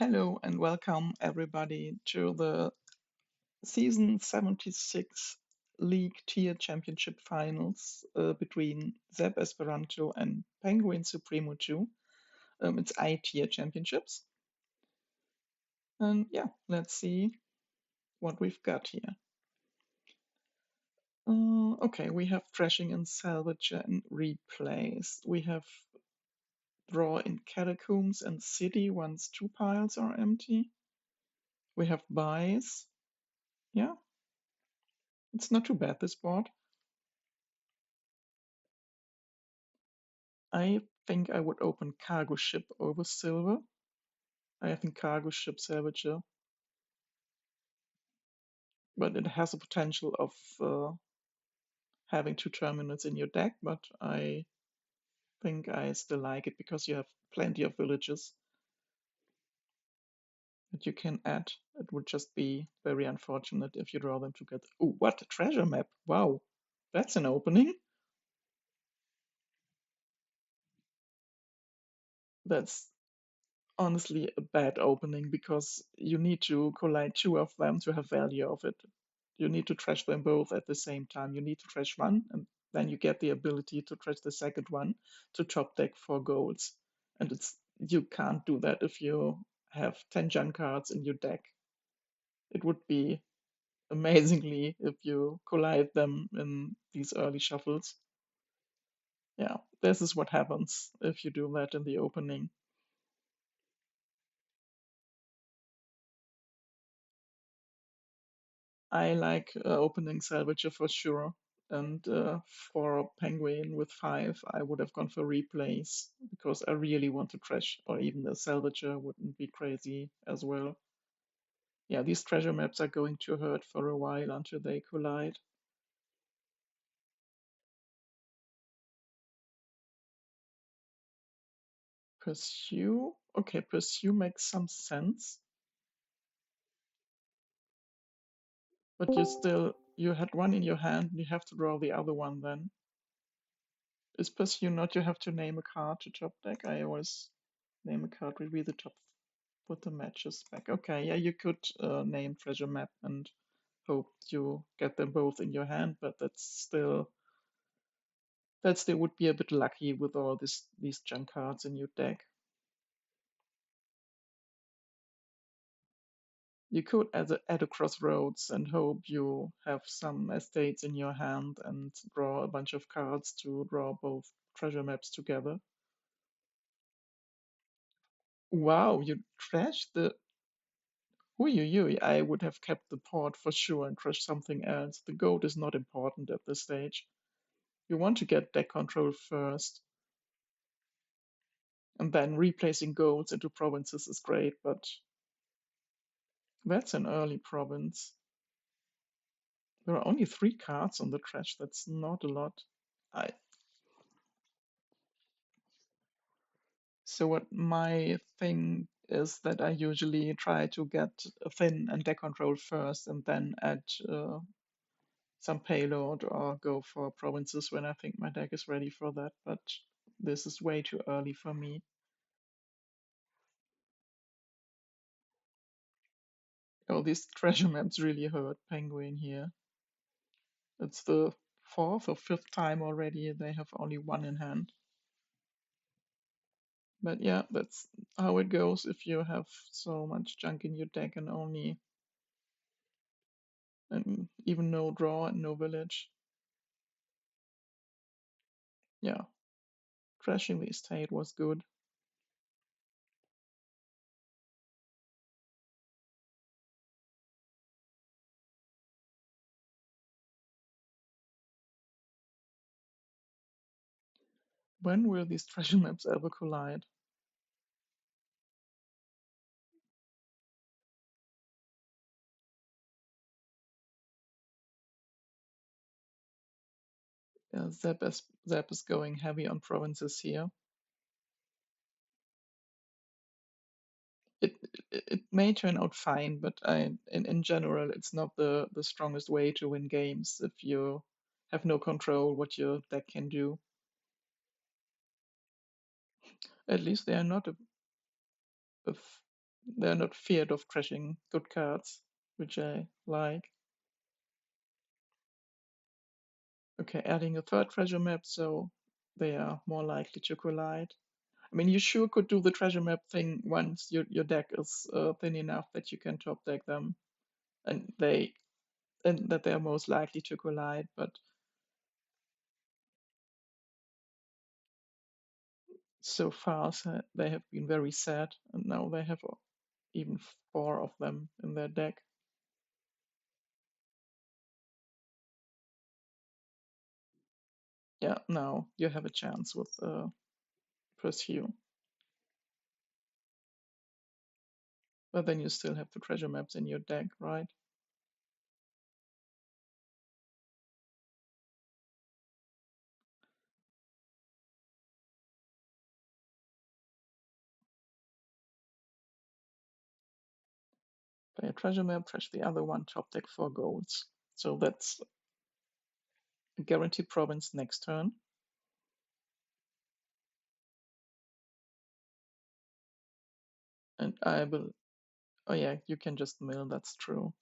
Hello and welcome everybody to the season 76 League Tier Championship Finals between seb-esperanto and penguinsupremo2. It's I-tier championships. And yeah, let's see what we've got here. Okay, we have Thrashing and Salvage and Replays. We have Draw in Catacombs and City once two piles are empty. We have Buys. Yeah, it's not too bad, this board. I think I would open cargo ship over silver. I think cargo ship salvager, but it has a potential of having two terminals in your deck. But I think I still like it because you have plenty of villages that you can add. It would just be very unfortunate if you draw them together. Oh, what a treasure map! Wow, that's an opening. That's honestly a bad opening because you need to collide two of them to have value of it. You need to trash them both at the same time. You need to trash one, and then you get the ability to trash the second one to top deck for goals. And you can't do that if you have 10 junk cards in your deck. It would be amazingly if you collide them in these early shuffles. Yeah, this is what happens if you do that in the opening. I like opening Salvager for sure. And for Penguin with 5, I would have gone for Replays because I really want to trash, or even the Salvager wouldn't be crazy as well. Yeah, these treasure maps are going to hurt for a while until they collide. Pursue? Okay, Pursue makes some sense. But you had one in your hand, and you have to draw the other one then. Is Pursue not you have to name a card to top deck? I always name a card, reveal the top, put the matches back. Okay, yeah, you could name treasure map and hope you get them both in your hand, but that still would be a bit lucky with all these junk cards in your deck. You could add a crossroads and hope you have some estates in your hand and draw a bunch of cards to draw both treasure maps together. Wow, you trashed the. Ooh, I would have kept the port for sure and trashed something else. The gold is not important at this stage. You want to get deck control first, and then replacing golds into provinces is great, but that's an early province. There are only 3 cards on the trash, that's not a lot. I So what my thing is that I usually try to get a thin and deck control first and then add some payload or go for provinces when I think my deck is ready for that, but this is way too early for me. Oh, these treasure maps really hurt Penguin here. It's the 4th or 5th time already they have only one in hand. But yeah, that's how it goes if you have so much junk in your deck and even no draw and no village. Yeah, crashing the estate was good. When will these treasure maps ever collide? Zeb is going heavy on provinces here. It, it may turn out fine, but in general, it's not the strongest way to win games if you have no control what your deck can do. At least they are not a They're not feared of trashing good cards, which I like. Okay, adding a third treasure map, so they are more likely to collide. I mean, you sure could do the treasure map thing once your deck is thin enough that you can top deck them, and that they are most likely to collide. But so far, they have been very sad, and now they have even four of them in their deck. Yeah, now you have a chance with Pursue, but then you still have the treasure maps in your deck, right? Play a treasure map, trash the other one, top deck 4 golds. So that's a guaranteed province next turn. And I will. Oh yeah, you can just mill. That's true.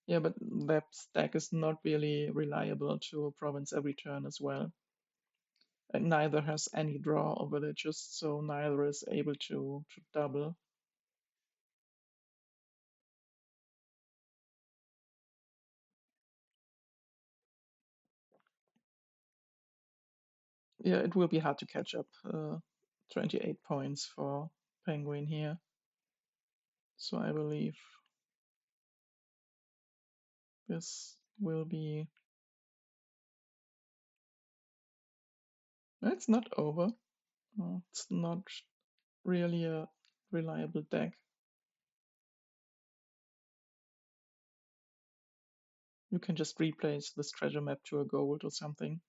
Yeah, but that stack is not really reliable to province every turn as well. And neither has any draw or villages, so neither is able to double. Yeah, it will be hard to catch up. 28 points for Penguin here. So I believe this will be. It's not over. It's not really a reliable deck. You can just replace this treasure map to a gold or something,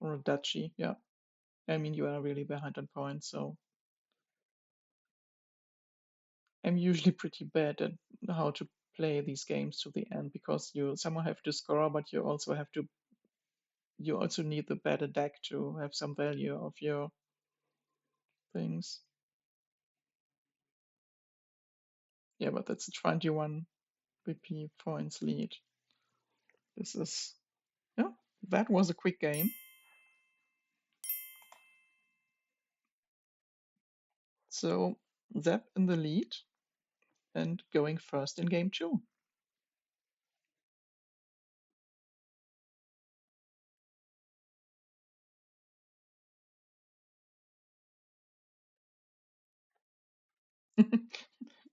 or a duchy. Yeah, I mean you are really behind on points, so I'm usually pretty bad at how to play these games to the end because you somehow have to score, but you also need the better deck to have some value of your things. Yeah, but that's a 21 BP points lead. This is, yeah, that was a quick game. So Zep in the lead and going first in game two.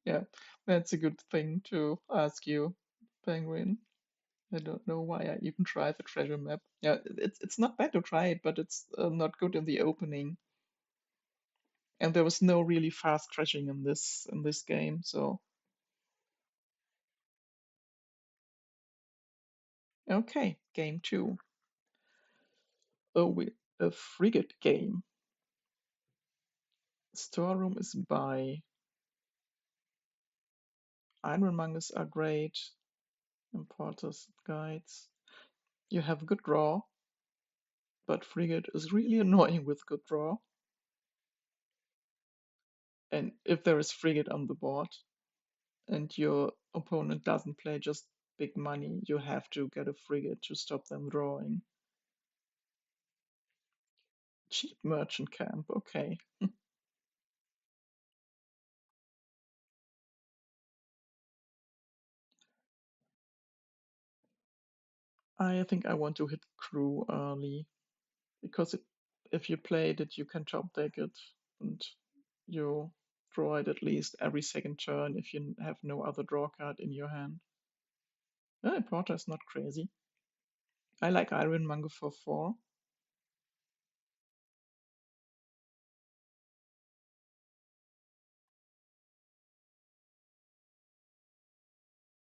Yeah, that's a good thing to ask you, Penguin. I don't know why I even tried the treasure map. Yeah, it's not bad to try it, but it's not good in the opening. And there was no really fast crashing in this game, so okay, game two. Oh, a frigate game. Storeroom is by Ironmongers are great. Importers guides. You have good draw, but frigate is really annoying with good draw. And if there is frigate on the board and your opponent doesn't play just big money, you have to get a frigate to stop them drawing. Cheap merchant camp, okay. I think I want to hit crew early because if you played it, you can top deck it and you draw it at least every second turn if you have no other draw card in your hand. Porter is not crazy. I like Ironmonger for 4.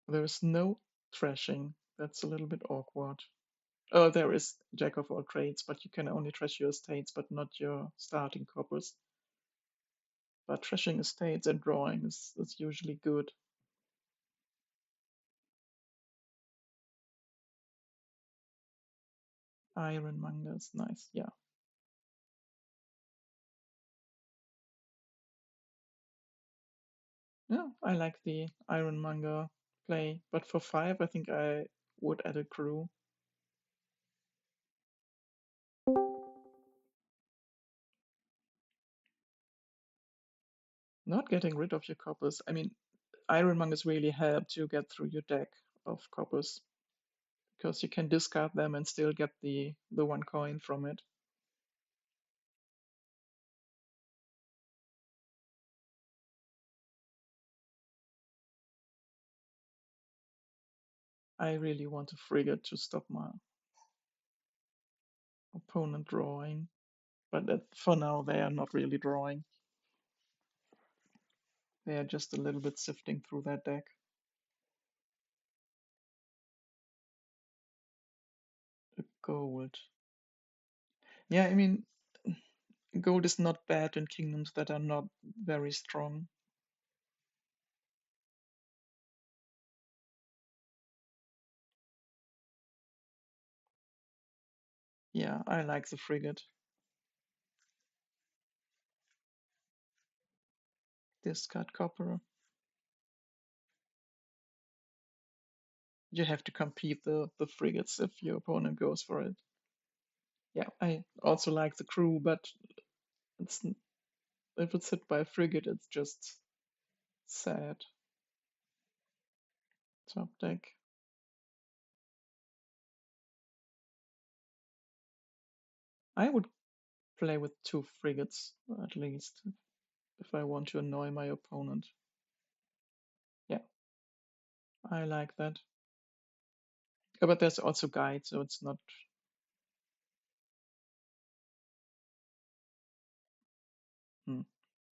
There is no trashing. That's a little bit awkward. Oh, there is Jack of all trades, but you can only trash your estates, but not your starting coppers. But trashing estates and drawing is usually good. Ironmonger is nice, yeah. Yeah, I like the Ironmonger play, but for 5, I think I would add a crew. Not getting rid of your coppers. I mean, Ironmongers really help to get through your deck of coppers because you can discard them and still get the 1 coin from it. I really want a frigate to stop my opponent drawing, but for now they are not really drawing. They are just a little bit sifting through their deck. A gold. Yeah, I mean, gold is not bad in kingdoms that are not very strong. Yeah, I like the frigate. Discard copper. You have to compete the frigates if your opponent goes for it. Yeah, I also like the crew, but it's if it's hit by a frigate, it's just sad. Top deck. I would play with 2 frigates at least if I want to annoy my opponent. Yeah, I like that. But there's also guide, so it's not. Hmm.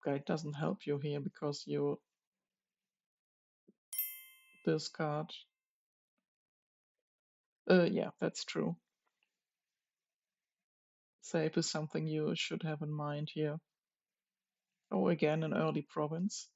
Guide doesn't help you here because you discard. Yeah, that's true. Save is something you should have in mind here. Oh, again, an early province.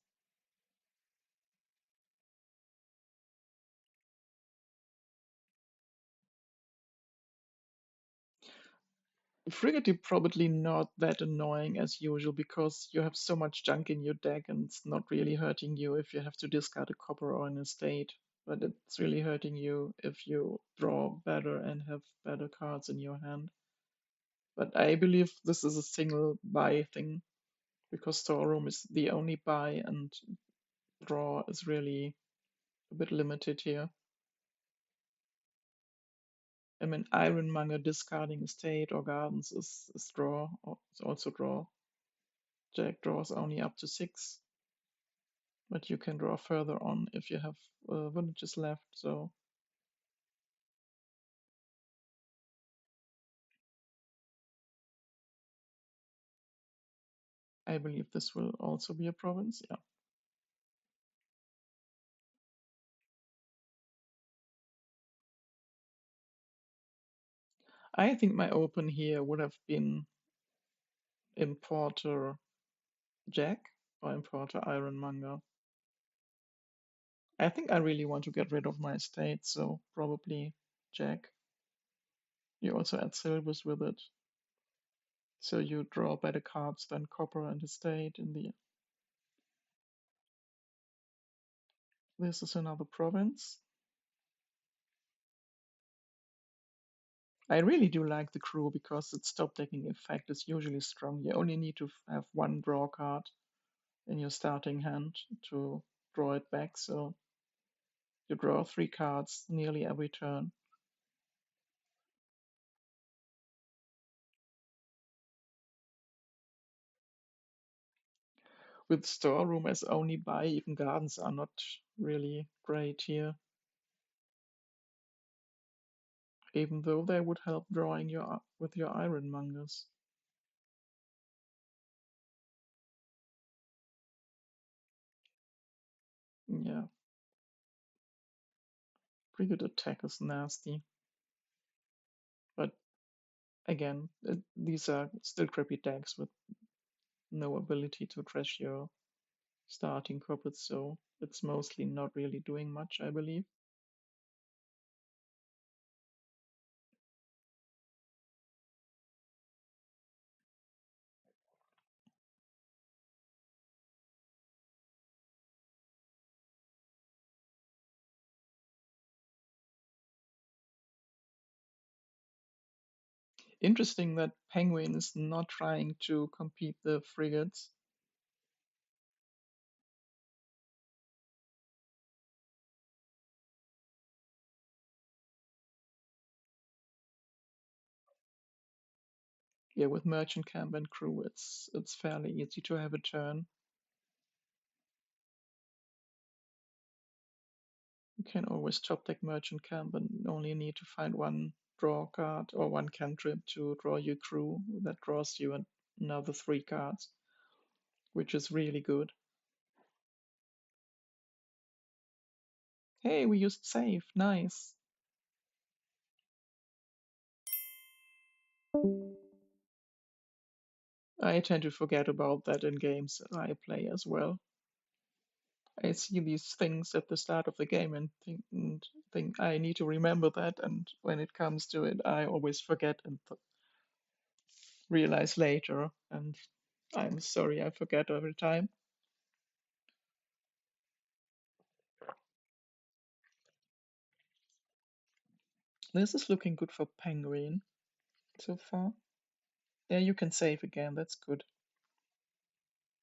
Frigate probably not that annoying as usual because you have so much junk in your deck and it's not really hurting you if you have to discard a copper or an estate. But it's really hurting you if you draw better and have better cards in your hand. But I believe this is a single buy thing because storeroom is the only buy and draw is really a bit limited here. I mean, Ironmonger discarding estate or gardens is draw, or is also draw. Jack draws only up to 6, but you can draw further on if you have villages left. So I believe this will also be a province. Yeah, I think my open here would have been Importer Jack or Importer Ironmonger. I think I really want to get rid of my estate, so probably Jack. You also add silvers with it, so you draw better cards than copper and estate in the. This is another province. I really do like the crew because its top decking effect is usually strong. You only need to have 1 draw card in your starting hand to draw it back, so you draw 3 cards nearly every turn. With storeroom as only buy, even gardens are not really great here, even though they would help drawing your with your ironmongers. Yeah, frigate attack is nasty, but again, these are still crappy decks with no ability to trash your starting corporates, so it's mostly not really doing much, I believe. Interesting that Penguin is not trying to compete the frigates. Yeah, with merchant camp and crew, it's fairly easy to have a turn. You can always top deck merchant camp and only need to find one draw card or one cantrip to draw your crew. That draws you another 3 cards, which is really good. Hey, we used save. Nice. I tend to forget about that in games I play as well. I see these things at the start of the game and think I need to remember that, and when it comes to it, I always forget and realize later, and I'm sorry I forget every time. This is looking good for Penguin so far. Yeah, you can save again, that's good.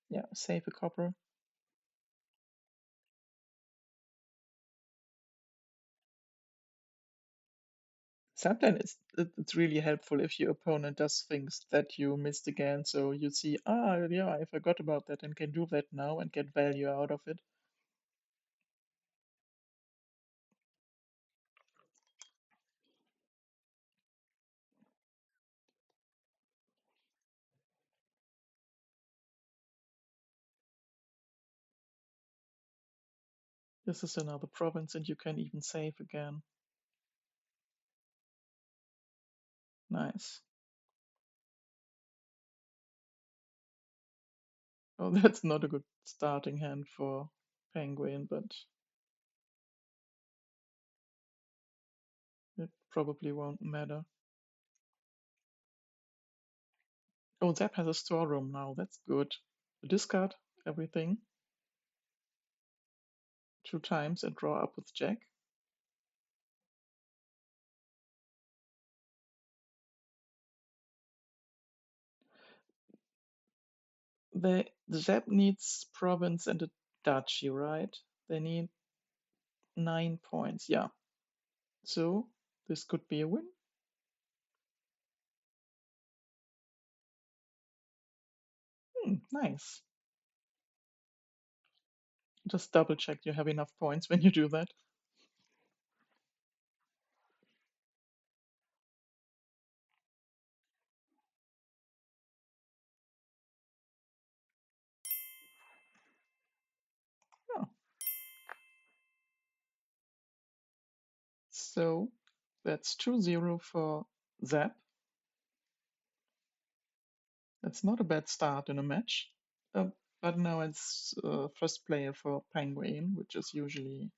Yeah, save a copper. Sometimes it's really helpful if your opponent does things that you missed again, so you see, yeah, I forgot about that and can do that now and get value out of it. This is another province and you can even save again. Nice. Oh, that's not a good starting hand for Penguin, but it probably won't matter. Oh, Zap has a storeroom now, that's good. Discard everything 2 times and draw up with Jack. The Zap needs province and a duchy, right? They need 9 points, yeah. So this could be a win. Nice. Just double check you have enough points when you do that. Oh, so that's 2-0 for Zap. That's not a bad start in a match. Uh, but now it's first player for Penguin, which is usually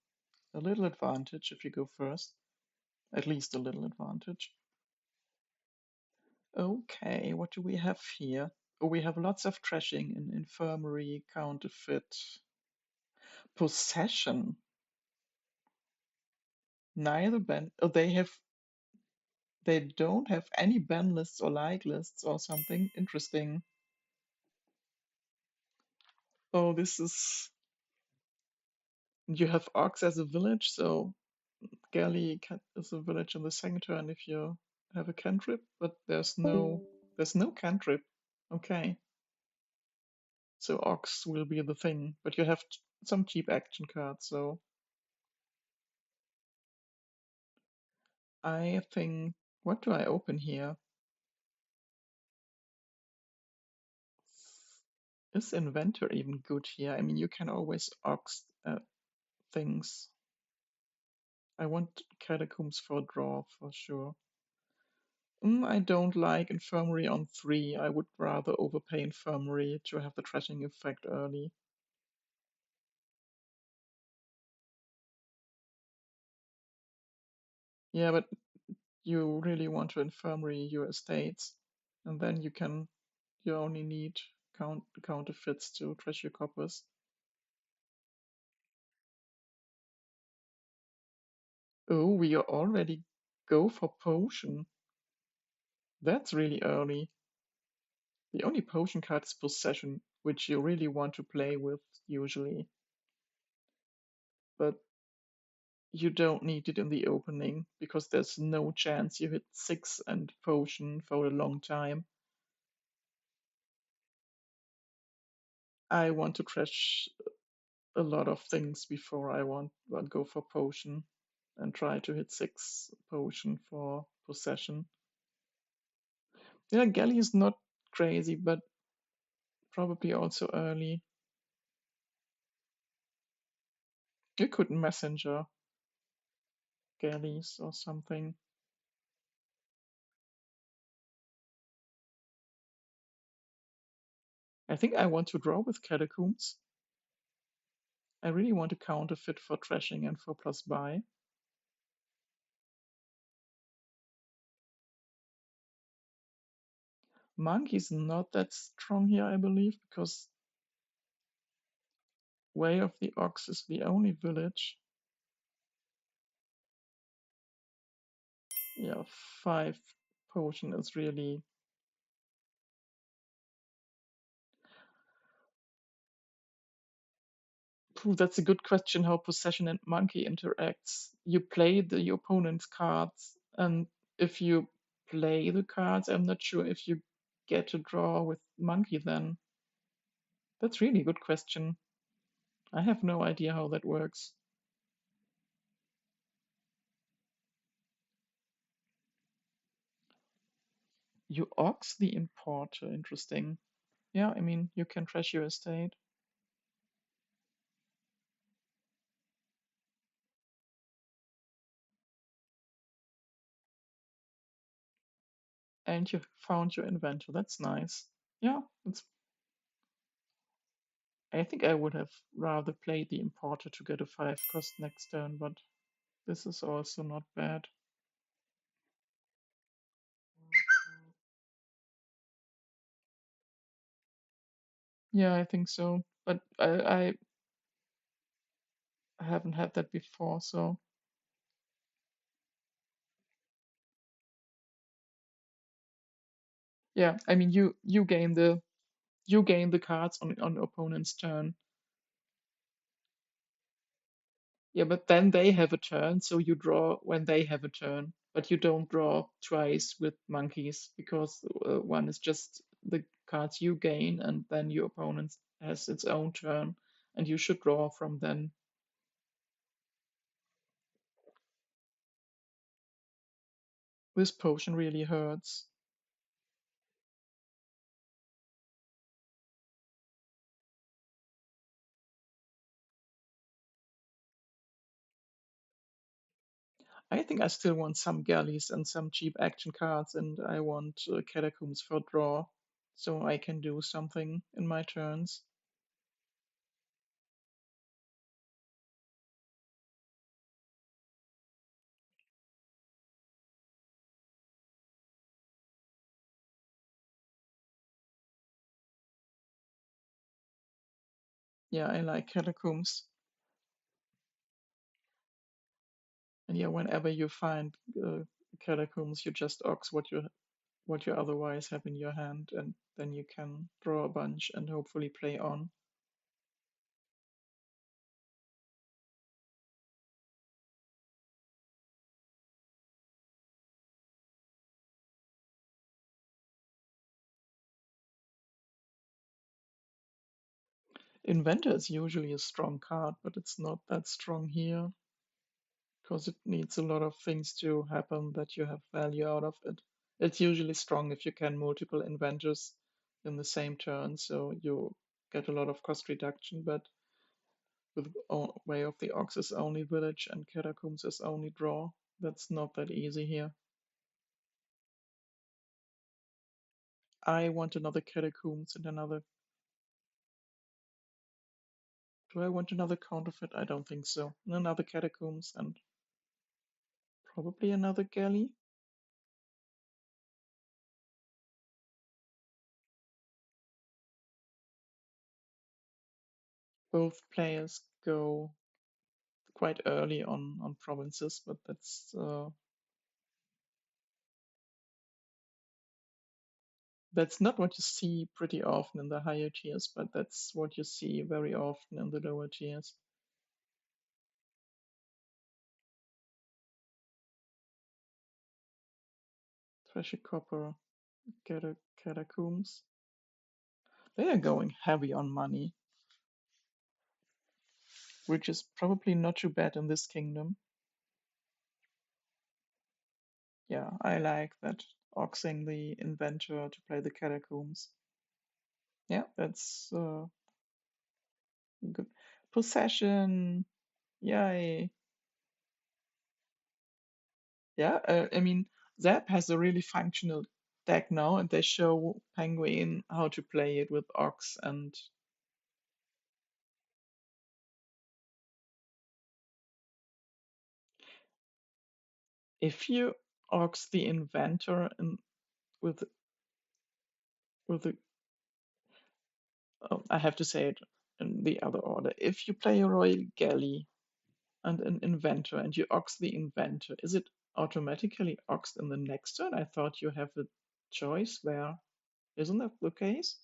a little advantage if you go first. At least a little advantage. Okay, what do we have here? Oh, we have lots of trashing in infirmary, counterfeit, possession. Neither ban. Oh, they don't have any ban lists or like lists or something. Interesting. Oh, this is. You have Ox as a village, so Galley is a village in the second turn if you have a cantrip, but there's no cantrip. Okay, so Ox will be the thing, but you have some cheap action cards, so I think. What do I open here? Is Inventor even good here? I mean, you can always Ox things. I want Catacombs for a draw for sure. I don't like Infirmary on 3. I would rather overpay Infirmary to have the trashing effect early. Yeah, but you really want to Infirmary your estates, and then you only need counterfeits to trash your coppers. Oh, we already go for potion. That's really early. The only potion card is Possession, which you really want to play with usually, but you don't need it in the opening because there's no chance you hit 6 and Potion for a long time. I want to trash a lot of things before I want go for Potion and try to hit 6 Potion for Possession. Yeah, Galley is not crazy, but probably also early. You could Messenger Galleys or something. I think I want to draw with Catacombs. I really want to counterfeit for trashing and for plus buy. Monkey's not that strong here, I believe, because Way of the Ox is the only village. Yeah, 5 potion is really. Phew, that's a good question how Possession and Monkey interacts. You play the opponent's cards, and if you play the cards, I'm not sure if you get to draw with Monkey then. That's really a good question. I have no idea how that works. You Ox the Importer, interesting. Yeah, I mean, you can trash your estate. And you found your inventor. That's nice. Yeah, it's. I think I would have rather played the importer to get a 5 cost next turn, but this is also not bad. Yeah, I think so. But I haven't had that before, so yeah. I mean, you gain the cards on opponent's turn. Yeah, but then they have a turn, so you draw when they have a turn. But you don't draw twice with monkeys because one is just the cards you gain, and then your opponent has its own turn, and you should draw from then. This potion really hurts. I think I still want some galleys and some cheap action cards, and I want catacombs for draw, so I can do something in my turns. Yeah, I like catacombs. And yeah, whenever you find catacombs, you just ox what you otherwise have in your hand, and then you can draw a bunch and hopefully play on. Inventor is usually a strong card, but it's not that strong here because it needs a lot of things to happen that you have value out of it. It's usually strong if you can multiple inventors in the same turn, so you get a lot of cost reduction, but with Way of the Ox is only village and Catacombs is only draw. That's not that easy here. I want another Catacombs and another. Do I want another counterfeit? I don't think so. Another Catacombs and probably another Galley. Both players go quite early on provinces, but that's That's not what you see pretty often in the higher tiers, but that's what you see very often in the lower tiers. Treasure Copper, Catacombs. They are going heavy on money, which is probably not too bad in this kingdom. Yeah, I like that. Oxing the inventor to play the Catacombs. Yeah, that's good. Possession. Yay. Yeah, I mean, Zap has a really functional deck now, and they show Penguin how to play it with Ox. And if you Ox the inventor and with the I have to say it in the other order. If you play a Royal Galley and an inventor and you Ox the inventor, is it automatically Oxed in the next turn? I thought you have a choice there. Isn't that the case?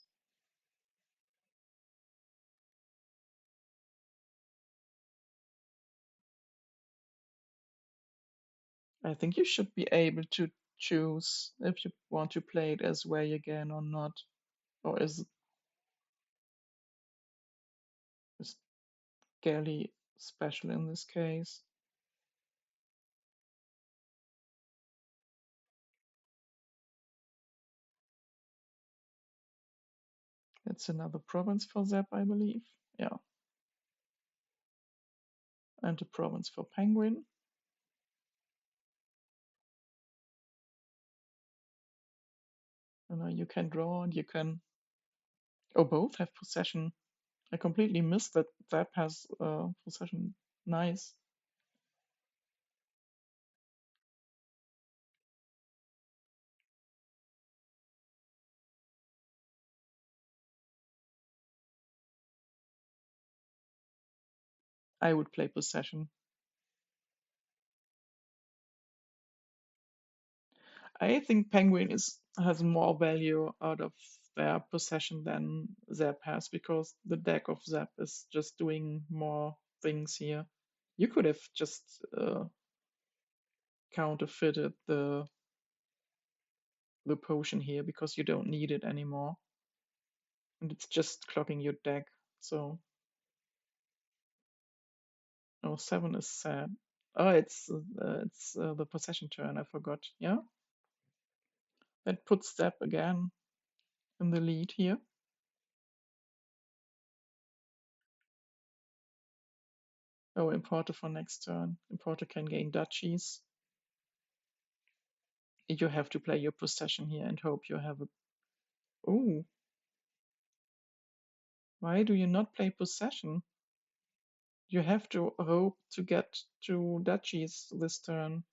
I think you should be able to choose if you want to play it as way again or not. Or is Galley special in this case? It's another province for Zap, I believe. Yeah, and a province for Penguin. And you can draw and you can. Oh, both have possession. I completely missed that Zap has possession. Nice. I would play possession. I think Penguin is has more value out of their possession than Zap has because the deck of Zap is just doing more things here. You could have just counterfeited the potion here because you don't need it anymore, and it's just clogging your deck. So, oh, 7 is sad. Oh, it's the possession turn. I forgot. Yeah, that puts Zap again in the lead here. Oh, importer for next turn. Importer can gain duchies. You have to play your possession here and hope you have a. Oh, why do you not play possession? You have to hope to get two duchies this turn.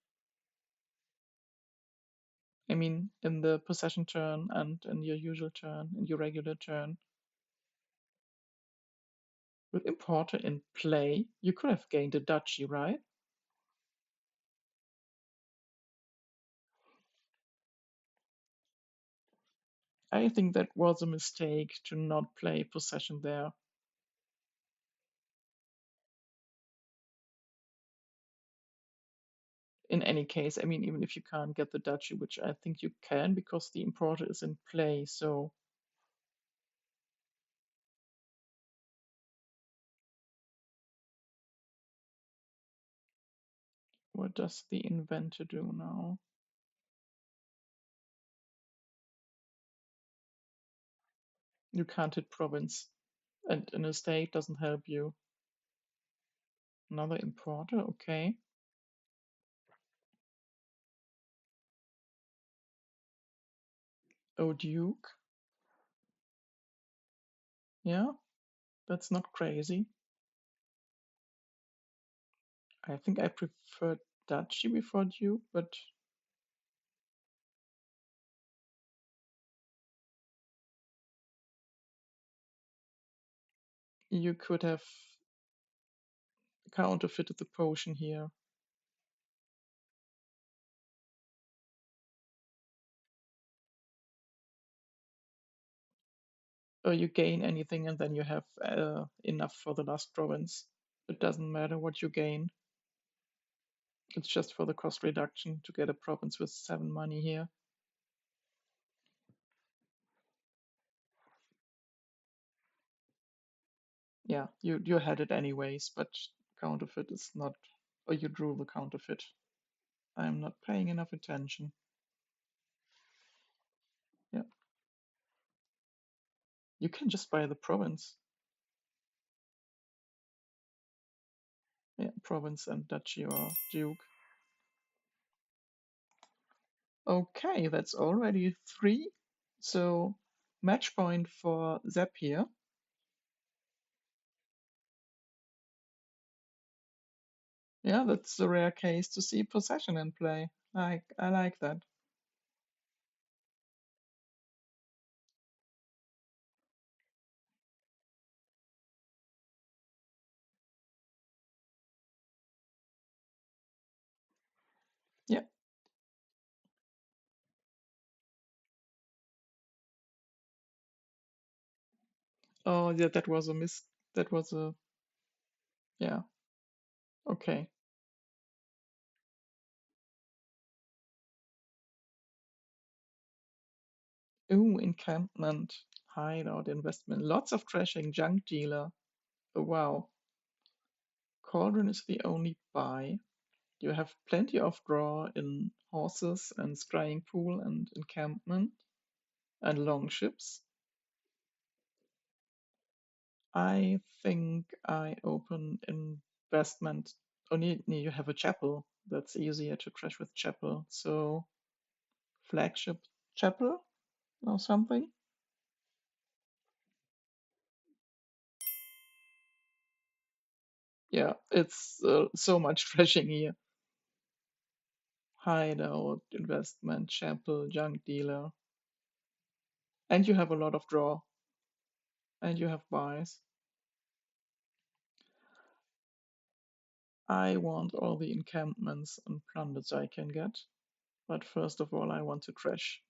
I mean, in the possession turn and in your usual turn, in your regular turn. With importer in play, you could have gained a duchy, right? I think that was a mistake to not play possession there. In any case, I mean, even if you can't get the duchy, which I think you can because the importer is in play, so what does the inventor do now? You can't hit province, and an estate doesn't help you. Another importer, okay. Oh, Duke. Yeah, that's not crazy. I think I prefer Duchy before Duke, but you could have counterfeited the potion here. Or you gain anything and then you have enough for the last province. It doesn't matter what you gain. It's just for the cost reduction to get a province with 7 money here. Yeah, you had it anyways, but counterfeit is not, or you drew the counterfeit. I'm not paying enough attention. Yeah, you can just buy the province. Yeah, province and duchy or duke. Okay, that's already 3. So match point for Zep here. Yeah, that's a rare case to see possession in play. I like that. Yeah. Oh, yeah, that was a miss. That was a, yeah. Okay. Ooh, encampment, hideout, investment, lots of trashing, junk dealer. Oh, wow. Cauldron is the only buy. You have plenty of draw in horses and scrying pool and encampment and long ships. I think I open investment. Oh, nee, you have a chapel. That's easier to trash with chapel. So flagship chapel or something. Yeah, it's so much trashing here. Hideout, investment, chapel, junk dealer. And you have a lot of draw. And you have buys. I want all the encampments and plunders I can get. But first of all, I want to trash.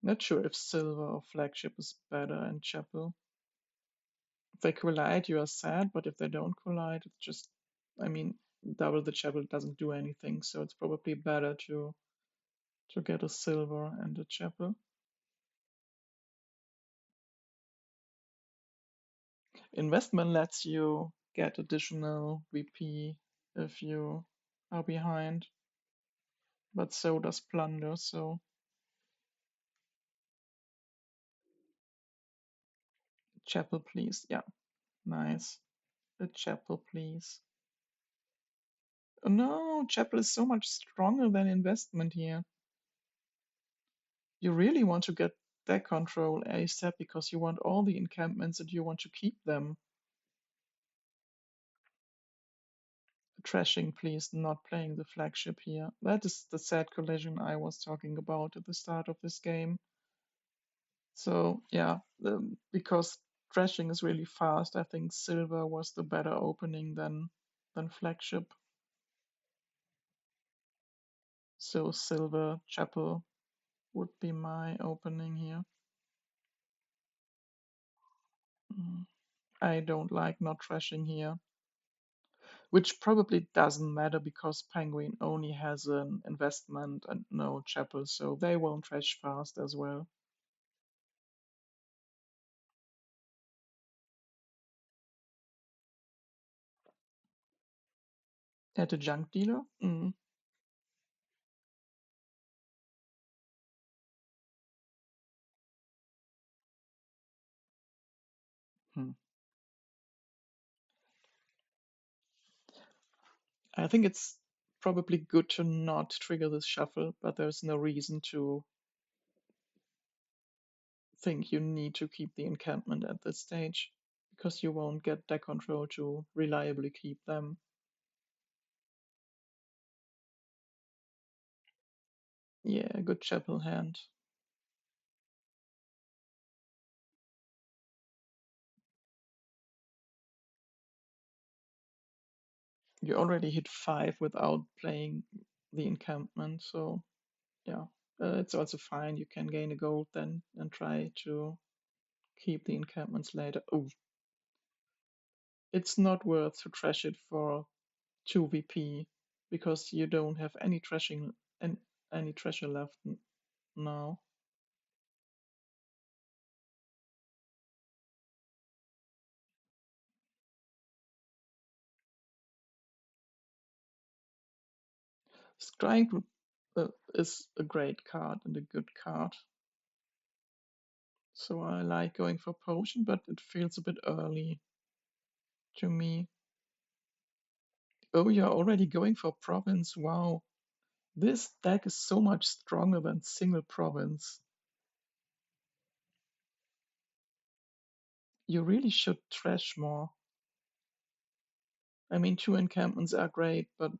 Not sure if silver or flagship is better and chapel. If they collide, you are sad, but if they don't collide, it's just, I mean, double the chapel doesn't do anything, so it's probably better to get a silver and a chapel. Investment lets you get additional VP if you are behind, but so does plunder, so chapel please. Yeah, nice. A chapel please. Oh, no, chapel is so much stronger than investment here. You really want to get deck control ASAP because you want all the encampments and you want to keep them. Trashing, please, not playing the flagship here. That is the sad collision I was talking about at the start of this game. So, yeah, because trashing is really fast, I think silver was the better opening than flagship. So, silver chapel would be my opening here. Mm. I don't like not trashing here. Which probably doesn't matter because Penguin only has an investment and no chapel, so they won't trash fast as well. At a junk dealer? Hmm. I think it's probably good to not trigger this shuffle, but there's no reason to think you need to keep the encampment at this stage because you won't get deck control to reliably keep them. Yeah, good chapel hand. You already hit 5 without playing the encampment, so yeah, It's also fine. You can gain a gold then and try to keep the encampments later. Oh, it's not worth to trash it for 2 VP because you don't have any trashing and any treasure left now. Strike is a great card and a good card. So I like going for potion, but it feels a bit early to me. Oh, you're already going for province. Wow. This deck is so much stronger than single province. You really should trash more. I mean, 2 encampments are great, but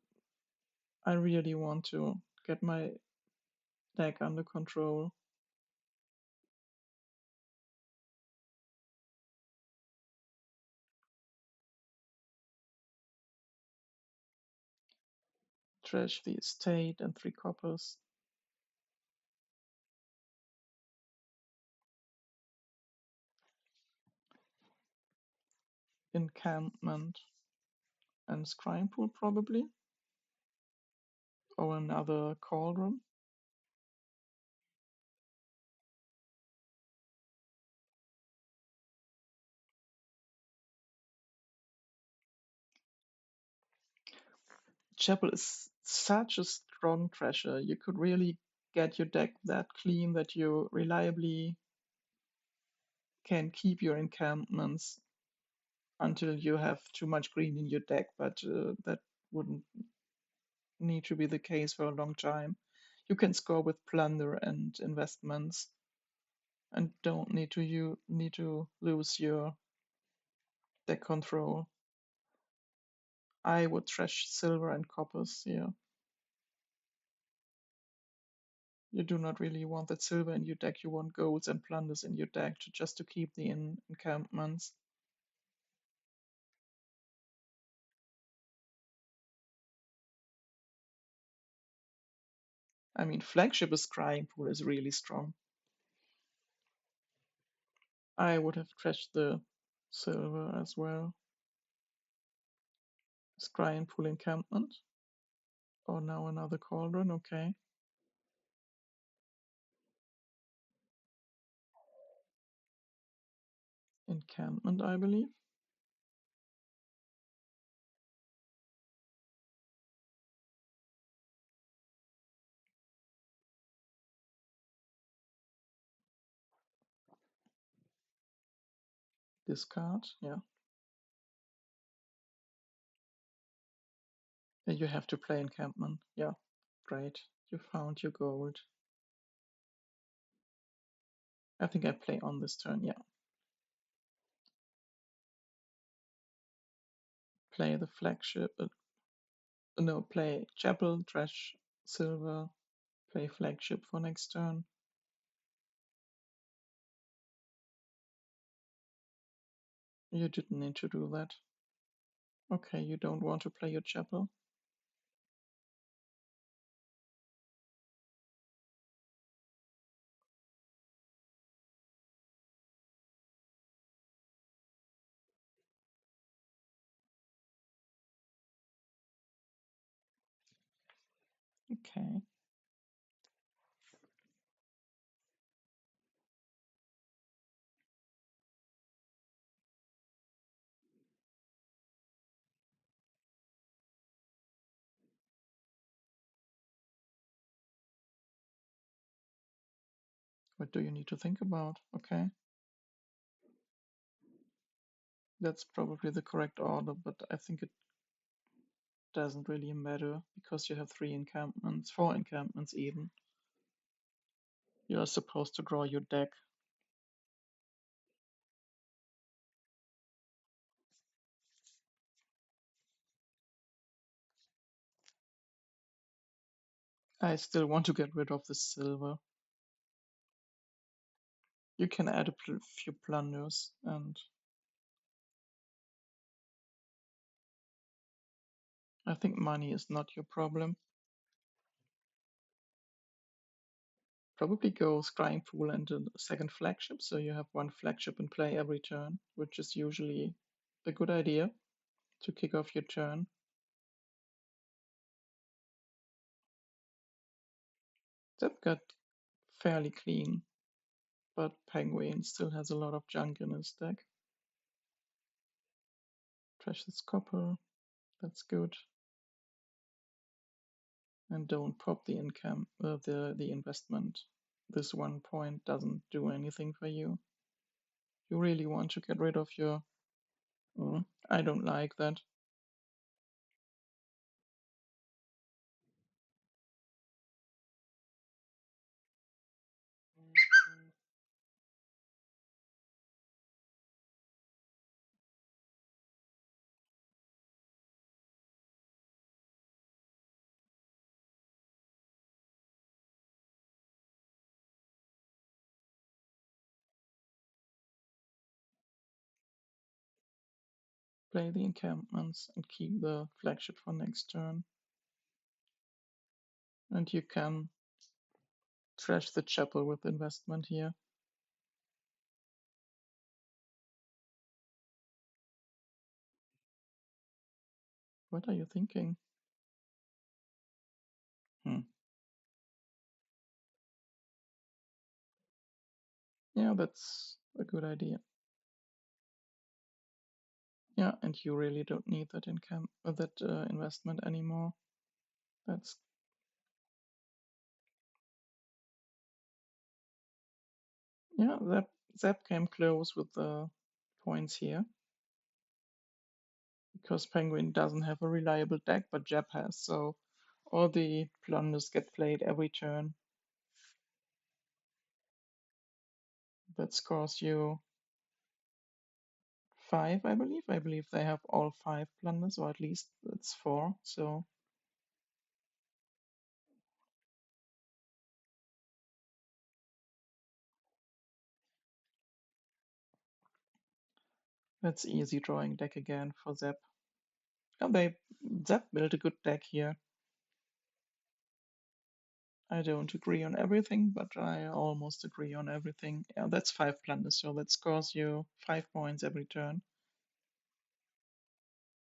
I really want to get my deck under control. Trash the estate and 3 coppers. Encampment and scrying pool probably, or another cauldron. Chapel is such a strong treasure. You could really get your deck that clean that you reliably can keep your encampments until you have too much green in your deck, but that wouldn't need to be the case for a long time. You can score with plunder and investments and don't need to lose your deck control. I would trash silver and coppers here. You do not really want that silver in your deck. You want golds and plunders in your deck just to keep the encampments. I mean, flagship is scrying pool is really strong. I would have trashed the silver as well. Scrying pool encampment. Oh, now another cauldron. Okay. Encampment, I believe. Discard. Yeah. You have to play encampment. Yeah. Great. You found your gold. I think I play on this turn. Yeah. Play the flagship. No, play chapel, trash silver, play flagship for next turn. You didn't need to do that. Okay, you don't want to play your chapel. Okay. What do you need to think about? Okay. That's probably the correct order, but I think it doesn't really matter because you have 3 encampments, 4 encampments even. You are supposed to draw your deck. I still want to get rid of the silver. You can add a few plunders, and I think money is not your problem. Probably go Scrying Pool and a second flagship, so you have one flagship in play every turn, which is usually a good idea to kick off your turn. That got fairly clean, but Penguin still has a lot of junk in his deck. Trash this copper, that's good. And don't pop the income, the investment. This 1 point doesn't do anything for you. You really want to get rid of your... I don't like that. Play the encampments and keep the flagship for next turn. And you can trash the chapel with investment here. What are you thinking? Yeah, that's a good idea. Yeah, and you really don't need that investment anymore. That's... yeah, Zap came close with the points here, because Penguin doesn't have a reliable deck, but Jap has, so all the plunders get played every turn. That scores you 5, I believe. I believe they have all 5 plunders, or at least it's 4, so that's easy drawing deck again for Zap. And Zap built a good deck here. I don't agree on everything, but I almost agree on everything. Yeah, that's 5 plunders, so that scores you 5 points every turn.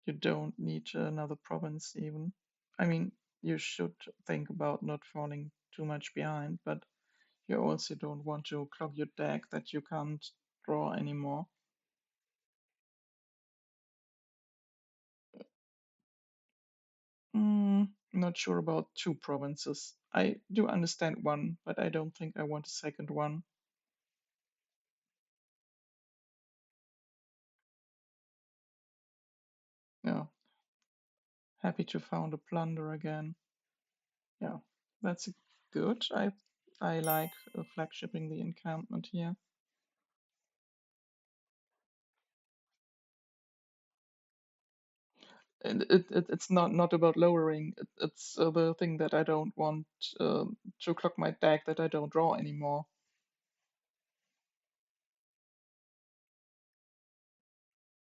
You don't need another province even. I mean, you should think about not falling too much behind, but you also don't want to clog your deck that you can't draw anymore. Not sure about 2 provinces. I do understand one, but I don't think I want a second one. Yeah, happy to found a plunder again. Yeah, that's good. I like flagshipping the encampment here. And it's not about lowering. It's the thing that I don't want to clock my deck that I don't draw anymore.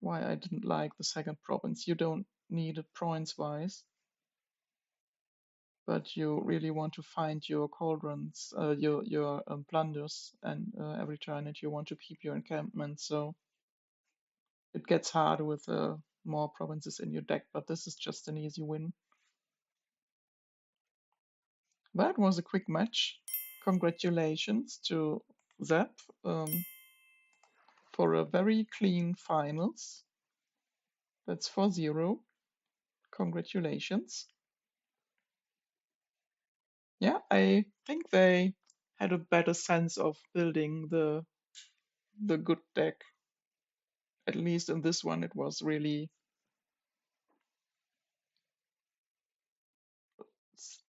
Why I didn't like the second province. You don't need it points wise, but you really want to find your cauldrons, your plunders, and every turn, and you want to keep your encampment. So it gets harder with more provinces in your deck. But this is just an easy win. That was a quick match. Congratulations to Zep for a very clean finals. That's 4-0. Congratulations. Yeah, I think they had a better sense of building the good deck. At least in this one, it was really,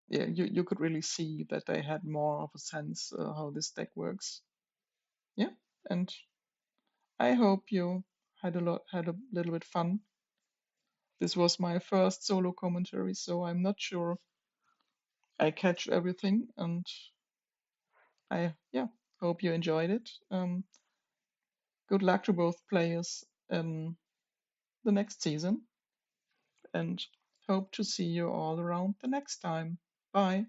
yeah, you could really see that they had more of a sense how this deck works. Yeah, and I hope you had a little bit fun. This was my first solo commentary, so I'm not sure I catch everything, and I, yeah, hope you enjoyed it. Good luck to both players in the next season, and hope to see you all around the next time. Bye.